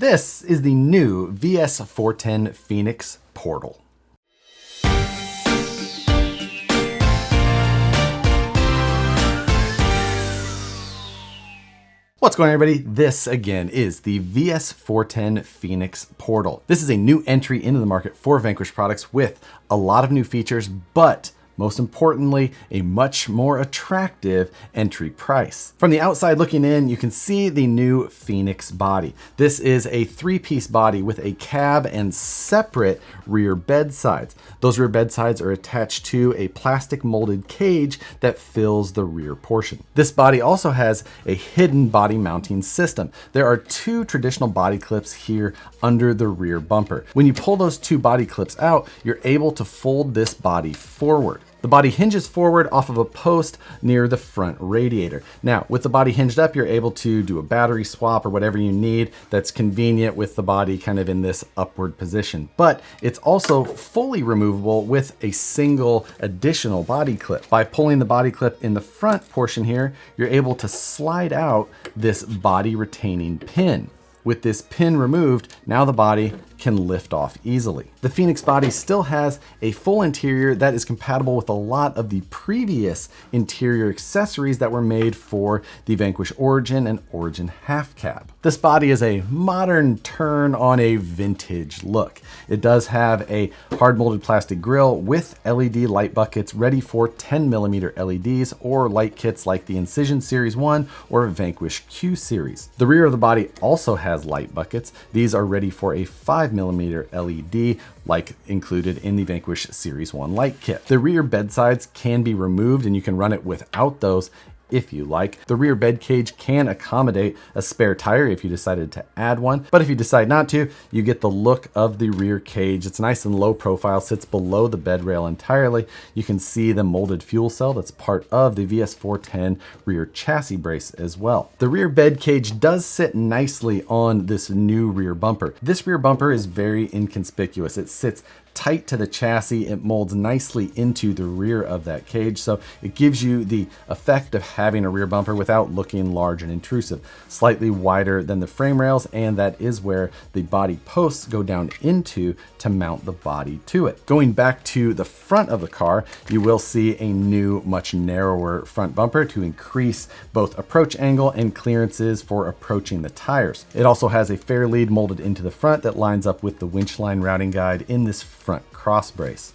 This is the new VS4-10 Phoenix Portal. What's going on, everybody? This again is the VS4-10 Phoenix Portal. This is a new entry into the market for Vanquish Products with a lot of new features, but most importantly, a much more attractive entry price. From the outside looking in, you can see the new Phoenix body. This is a three-piece body with a cab and separate rear bed sides. Those rear bed sides are attached to a plastic molded cage that fills the rear portion. This body also has a hidden body mounting system. There are two traditional body clips here under the rear bumper. When you pull those two body clips out, you're able to fold this body forward. The body hinges forward off of a post near the front radiator. Now, with the body hinged up, you're able to do a battery swap or whatever you need that's convenient with the body kind of in this upward position. But it's also fully removable with a single additional body clip. By pulling the body clip in the front portion here, you're able to slide out this body retaining pin. With this pin removed, now the body can lift off easily. The Phoenix body still has a full interior that is compatible with a lot of the previous interior accessories that were made for the Vanquish Origin and Origin half cab. This body is a modern turn on a vintage look. It does have a hard molded plastic grille with LED light buckets ready for 10mm LEDs or light kits like the Incision Series 1 or Vanquish Q Series. The rear of the body also has light buckets. These are ready for a 5mm LED like included in the Vanquish Series 1 light kit. The rear bed sides can be removed and you can run it without those if you like. The rear bed cage can accommodate a spare tire if you decided to add one, but if you decide not to, you get the look of the rear cage. It's nice and low profile, sits below the bed rail entirely. You can see the molded fuel cell that's part of the VS4-10 rear chassis brace as well. The rear bed cage does sit nicely on this new rear bumper. This rear bumper is very inconspicuous. It sits tight to the chassis. It molds nicely into the rear of that cage, so it gives you the effect of having a rear bumper without looking large and intrusive. Slightly wider than the frame rails, and that is where the body posts go down into to mount the body to it. Going back to the front of the car, you will see a new, much narrower front bumper to increase both approach angle and clearances for approaching the tires. It also has a fair lead molded into the front that lines up with the winch line routing guide in this front cross brace.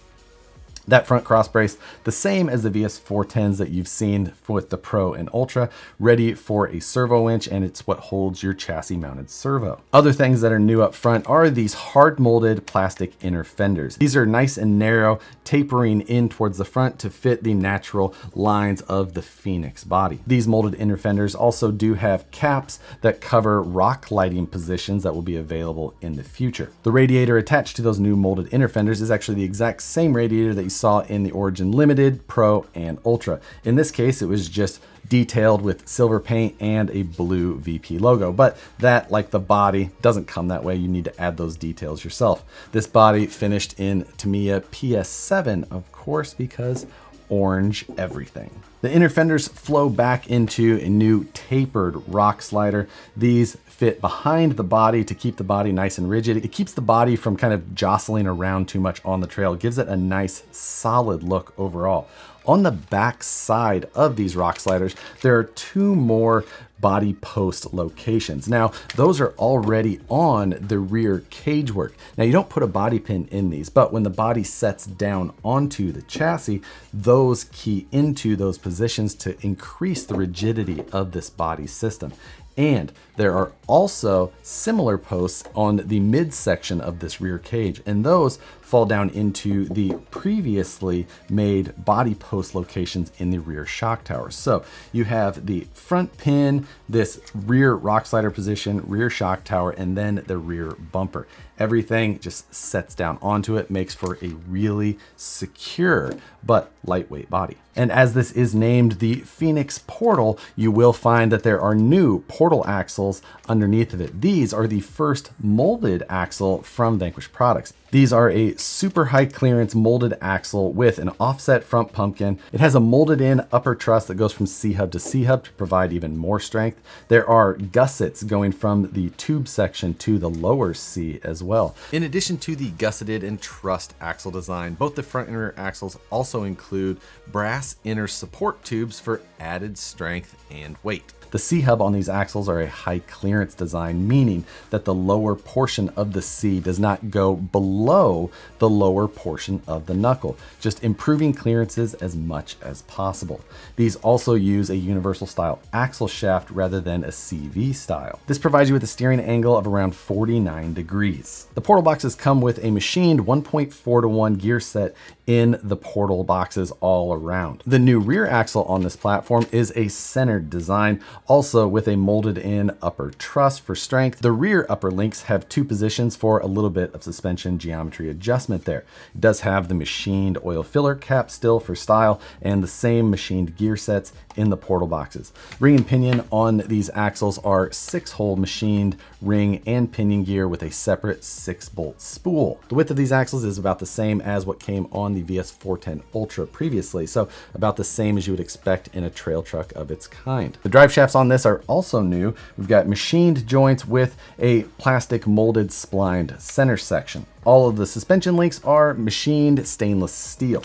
That front cross brace, the same as the VS4-10s that you've seen with the Pro and Ultra, ready for a servo winch, and it's what holds your chassis mounted servo. Other things that are new up front are these hard molded plastic inner fenders. These are nice and narrow, tapering in towards the front to fit the natural lines of the Phoenix body. These molded inner fenders also do have caps that cover rock lighting positions that will be available in the future. The radiator attached to those new molded inner fenders is actually the exact same radiator that you saw in the Origin Limited, Pro, and Ultra. In this case, it was just detailed with silver paint and a blue VP logo, but that, like the body, doesn't come that way. You need to add those details yourself. This body finished in Tamiya PS7, of course, because orange everything. The inner fenders flow back into a new tapered rock slider. These fit behind the body to keep the body nice and rigid. It keeps the body from kind of jostling around too much on the trail. It gives it a nice solid look overall. On the back side of these rock sliders, there are two more body post locations. Now, those are already on the rear cage work. Now, you don't put a body pin in these, but when the body sets down onto the chassis, those key into those positions to increase the rigidity of this body system. And there are also similar posts on the midsection of this rear cage, and those fall down into the previously made body post locations in the rear shock tower. So you have the front pin, this rear rock slider position, rear shock tower, and then the rear bumper. Everything just sets down onto it, makes for a really secure but lightweight body. And as this is named the Phoenix Portal, you will find that there are new portal axles underneath of it. These are the first molded axle from Vanquish Products. These are a a super high clearance molded axle with an offset front pumpkin. It has a molded in upper truss that goes from C-hub to C-hub to provide even more strength. There are gussets going from the tube section to the lower C as well. In addition to the gusseted and trussed axle design, both the front and rear axles also include brass inner support tubes for added strength and weight. The C-hub on these axles are a high clearance design, meaning that the lower portion of the C does not go below the lower portion of the knuckle, just improving clearances as much as possible. These also use a universal style axle shaft rather than a CV style. This provides you with a steering angle of around 49 degrees. The portal boxes come with a machined 1.4:1 gear set in the portal boxes all around. The new rear axle on this platform is a centered design, also with a molded in upper truss for strength. The rear upper links have two positions for a little bit of suspension geometry adjustment there. It does have the machined oil filler cap still for style and the same machined gear sets in the portal boxes. Ring and pinion on these axles are 6-hole machined ring and pinion gear with a separate 6-bolt spool. The width of these axles is about the same as what came on the VS4-10 Ultra previously, so about the same as you would expect in a trail truck of its kind. The drive shafts on this are also new. We've got machined joints with a plastic molded splined center section. All of the suspension links are machined stainless steel.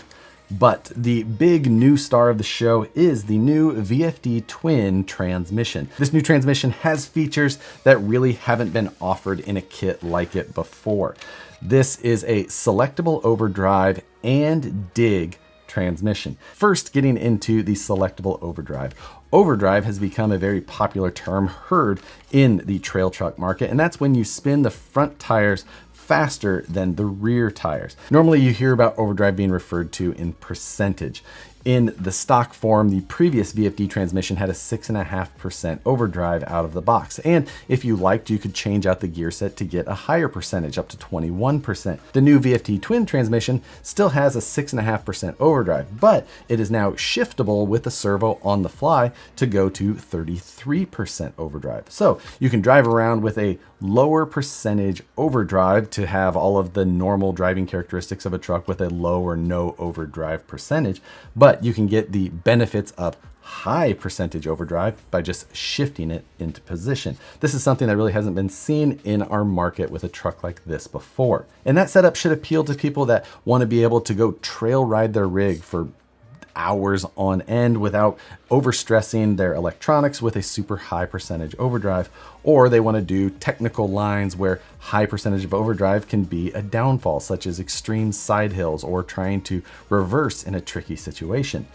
But the big new star of the show is the new Vfd Twin Transmission. This new transmission has features that really haven't been offered in a kit like it before. This is a selectable overdrive and dig transmission. First, getting into the selectable overdrive. Overdrive has become a very popular term heard in the trail truck market, and that's when you spin the front tires faster than the rear tires. Normally you hear about overdrive being referred to in percentage. In the stock form, the previous VFD transmission had a 6.5% overdrive out of the box. And if you liked, you could change out the gear set to get a higher percentage, up to 21%. The new VFD Twin transmission still has a 6.5% overdrive, but it is now shiftable with the servo on the fly to go to 33% overdrive. So you can drive around with a lower percentage overdrive to have all of the normal driving characteristics of a truck with a low or no overdrive percentage, but you can get the benefits of high percentage overdrive by just shifting it into position. This is something that really hasn't been seen in our market with a truck like this before. And that setup should appeal to people that want to be able to go trail ride their rig for hours on end without overstressing their electronics with a super high percentage overdrive, or they want to do technical lines where high percentage of overdrive can be a downfall, such as extreme side hills or trying to reverse in a tricky situation.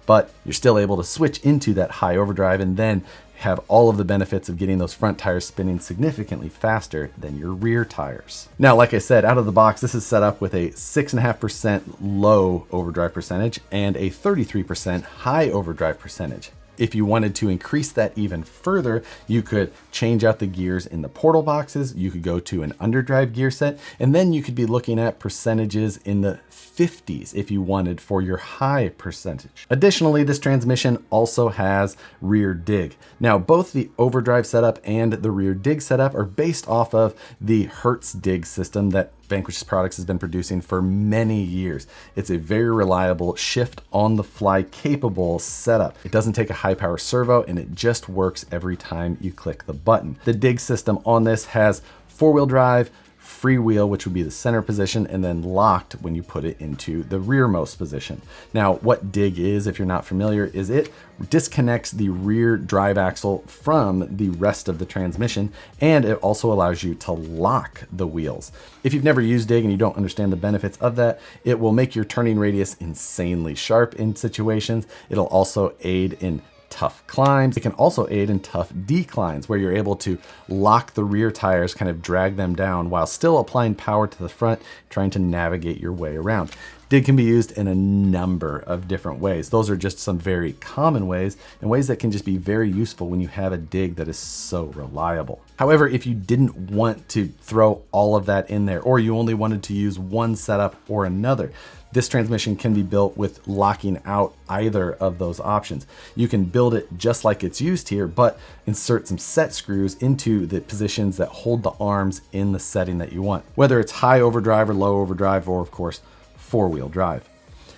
But you're still able to switch into that high overdrive and then have all of the benefits of getting those front tires spinning significantly faster than your rear tires. Now, like I said, out of the box, this is set up with a 6.5% low overdrive percentage and a 33% high overdrive percentage. If you wanted to increase that even further, you could change out the gears in the portal boxes, you could go to an underdrive gear set, and then you could be looking at percentages in the 50s if you wanted for your high percentage. Additionally, this transmission also has rear dig. Now, both the overdrive setup and the rear dig setup are based off of the Hertz dig system that Vanquish Products has been producing for many years. It's a very reliable shift on the fly capable setup. It doesn't take a high power servo and it just works every time you click the button. The dig system on this has 4-wheel drive, freewheel, which would be the center position, and then locked when you put it into the rearmost position. Now, what dig is, if you're not familiar, is it disconnects the rear drive axle from the rest of the transmission, and it also allows you to lock the wheels. If you've never used dig and you don't understand the benefits of that, it will make your turning radius insanely sharp in situations. It'll also aid in tough climbs. It can also aid in tough declines where you're able to lock the rear tires, kind of drag them down while still applying power to the front, trying to navigate your way around. Dig can be used in a number of different ways. Those are just some very common ways and ways that can just be very useful when you have a dig that is so reliable. However, if you didn't want to throw all of that in there, or you only wanted to use one setup or another, this transmission can be built with locking out either of those options. You can build it just like it's used here, but insert some set screws into the positions that hold the arms in the setting that you want, whether it's high overdrive or low overdrive, or of course, four-wheel drive.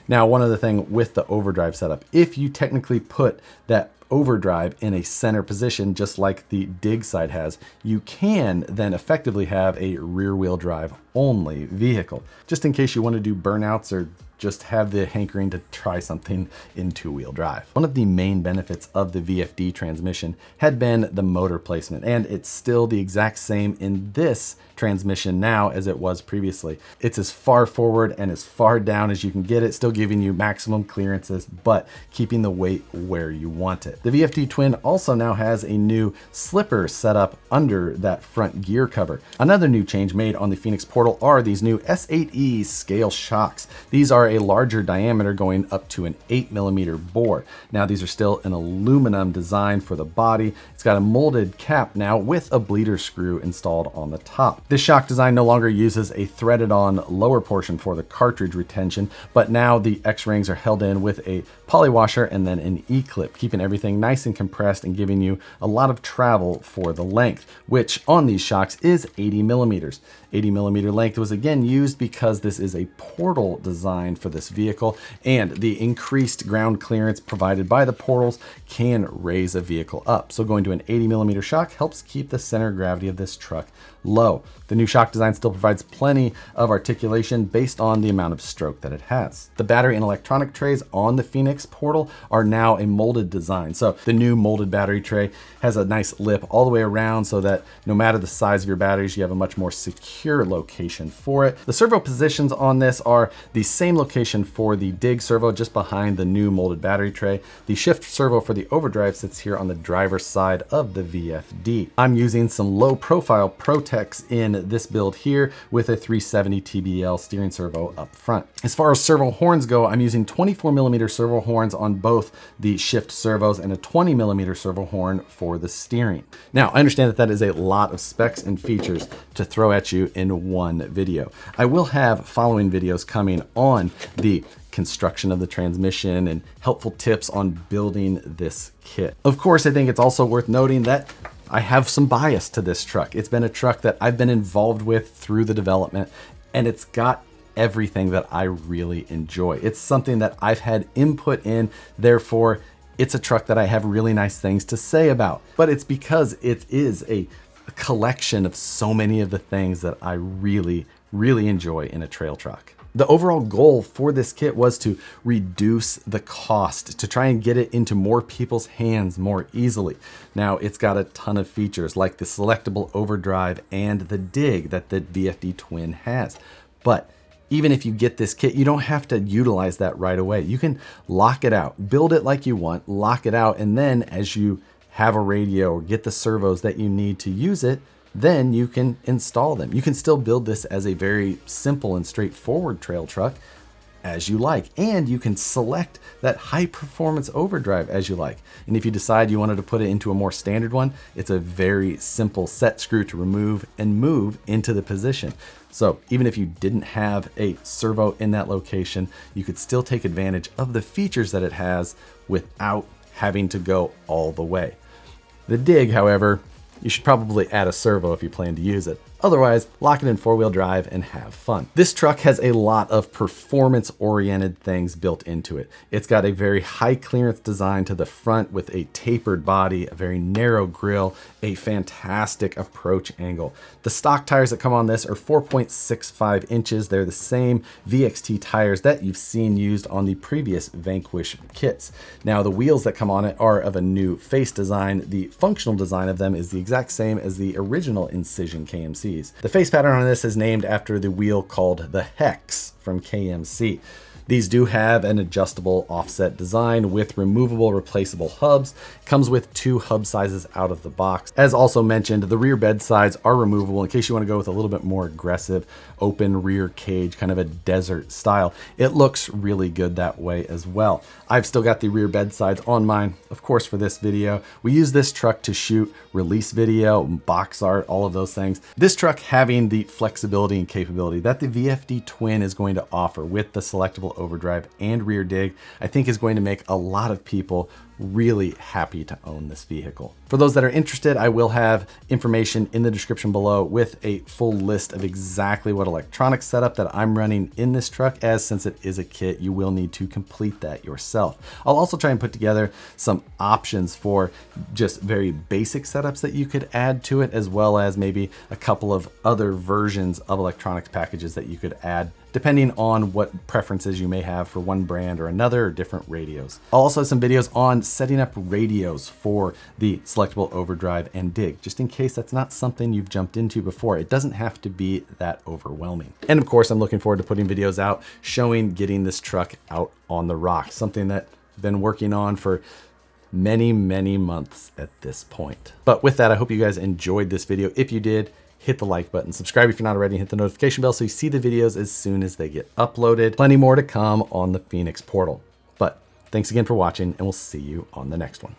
Now, one other thing with the overdrive setup, if you technically put that overdrive in a center position, just like the dig side has, you can then effectively have a rear wheel drive only vehicle, just in case you want to do burnouts or just have the hankering to try something in two-wheel drive. One of the main benefits of the VFD transmission had been the motor placement, and it's still the exact same in this transmission now as it was previously. It's as far forward and as far down as you can get it, still giving you maximum clearances, but keeping the weight where you want it. The VFD Twin also now has a new slipper set up under that front gear cover. Another new change made on the Phoenix Portal are these new S8e Scale Shocks. These are a larger diameter, going up to an 8mm bore. Now, these are still an aluminum design for the body. It's got a molded cap now with a bleeder screw installed on the top. This shock design no longer uses a threaded on lower portion for the cartridge retention, but now the X-rings are held in with a poly washer and then an E-clip, keeping everything nice and compressed and giving you a lot of travel for the length, which on these shocks is 80mm. 80mm length was again used because this is a portal design for this vehicle, and the increased ground clearance provided by the portals can raise a vehicle up. So going to an 80mm shock helps keep the center of gravity of this truck low. The new shock design still provides plenty of articulation based on the amount of stroke that it has. The battery and electronic trays on the Phoenix Portal are now a molded design. So the new molded battery tray has a nice lip all the way around so that no matter the size of your batteries, you have a much more secure location for it. The servo positions on this are the same location for the dig servo, just behind the new molded battery tray. The shift servo for the overdrive sits here on the driver's side of the VFD. I'm using some low profile Protex in this build here with a 370 TBL steering servo up front. As far as servo horns go, I'm using 24mm servo horns on both the shift servos and a 20mm servo horn for the steering. Now, I understand that that is a lot of specs and features to throw at you in one video. I will have following videos coming on the construction of the transmission and helpful tips on building this kit. Of course, I think it's also worth noting that I have some bias to this truck. It's been a truck that I've been involved with through the development, and it's got everything that I really enjoy. It's something that I've had input in, therefore it's a truck that I have really nice things to say about. But it's because it is a collection of so many of the things that I really, really enjoy in a trail truck. The overall goal for this kit was to reduce the cost, to try and get it into more people's hands more easily. Now, it's got a ton of features like the selectable overdrive and the dig that the VFD Twin has. But even if you get this kit, you don't have to utilize that right away. You can lock it out, build it like you want, lock it out, and then as you have a radio or get the servos that you need to use it, then you can install them. You can still build this as a very simple and straightforward trail truck as you like, and you can select that high performance overdrive as you like. And if you decide you wanted to put it into a more standard one, it's a very simple set screw to remove and move into the position. So even if you didn't have a servo in that location, you could still take advantage of the features that it has without having to go all the way. The dig, however, you should probably add a servo if you plan to use it. Otherwise, lock it in four-wheel drive and have fun. This truck has a lot of performance-oriented things built into it. It's got a very high clearance design to the front with a tapered body, a very narrow grille, a fantastic approach angle. The stock tires that come on this are 4.65 inches. They're the same VXT tires that you've seen used on the previous Vanquish kits. Now, the wheels that come on it are of a new face design. The functional design of them is the exact same as the original Incision KMC. The face pattern on this is named after the wheel called the Hex from KMC. These do have an adjustable offset design with removable replaceable hubs. Comes with 2 hub sizes out of the box. As also mentioned, the rear bed sides are removable in case you want to go with a little bit more aggressive open rear cage, kind of a desert style. It looks really good that way as well. I've still got the rear bed sides on mine, of course, for this video. We use this truck to shoot release video, box art, all of those things. This truck having the flexibility and capability that the VFD Twin is going to offer with the selectable overdrive and rear dig, I think is going to make a lot of people really happy to own this vehicle. For those that are interested, I will have information in the description below with a full list of exactly what electronic setup that I'm running in this truck, as since it is a kit, you will need to complete that yourself. I'll also try and put together some options for just very basic setups that you could add to it, as well as maybe a couple of other versions of electronics packages that you could add depending on what preferences you may have for one brand or another, or different radios. I'll also have some videos on setting up radios for the selectable overdrive and dig, just in case that's not something you've jumped into before. It doesn't have to be that overwhelming. And of course, I'm looking forward to putting videos out showing getting this truck out on the rock, something that I've been working on for many months at this point. But with that, I hope you guys enjoyed this video. If you did, hit the like button, subscribe if you're not already, and hit the notification bell so you see the videos as soon as they get uploaded. Plenty more to come on the Phoenix portal. But thanks again for watching, and we'll see you on the next one.